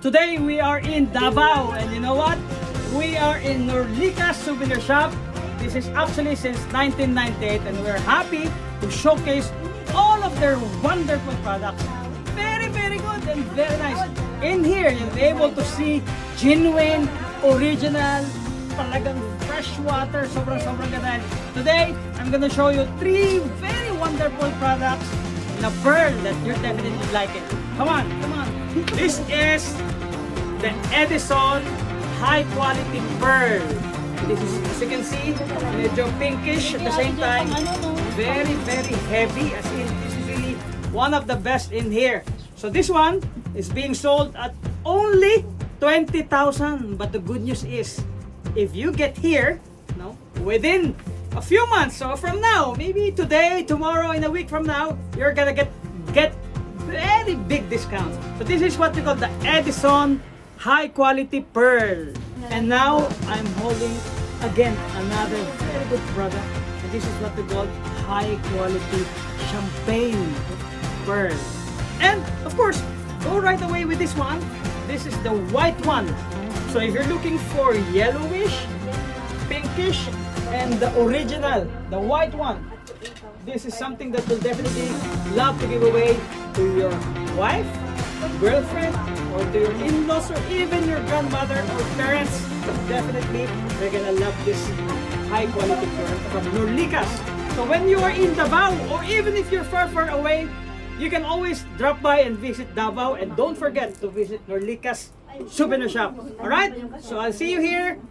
Today we are in Davao, and you know what? We are in Norlicas Souvenir Shop. This is actually since 1998, and we're happy to showcase all of their wonderful products. Very, very good and very nice. In here, you'll be able to see genuine, original, talagang fresh water. Sobrang ganda. Today, I'm gonna show you 3 very wonderful products in a pearl that you're definitely liking. Come on. This is the Edison High Quality Pearl. This is, as you can see, medyo pinkish at the same time. Very, very heavy, as in this is really one of the best in here. So this one is being sold at only 20,000. But the good news is, if you get here, within a few months, so from now, maybe today, tomorrow, in a week from now, you're gonna get very big discounts. So this is what we call the Edison High Quality Pearl. And now I'm holding again another very good product. And this is what we call High Quality Champagne Pearl. And of course, go right away with this one. This is the white one. So if you're looking for yellowish, pinkish, and the original, the white one, this is something that you'll definitely love to give away to your wife, girlfriend, or to your in-laws, or even your grandmother or parents. Definitely, they're gonna love this high quality pearl from Norlicas. So when you are in Davao, or even if you're far away, you can always drop by and visit Davao, and don't forget to visit Norlicas Souvenir Shop. Alright? So I'll see you here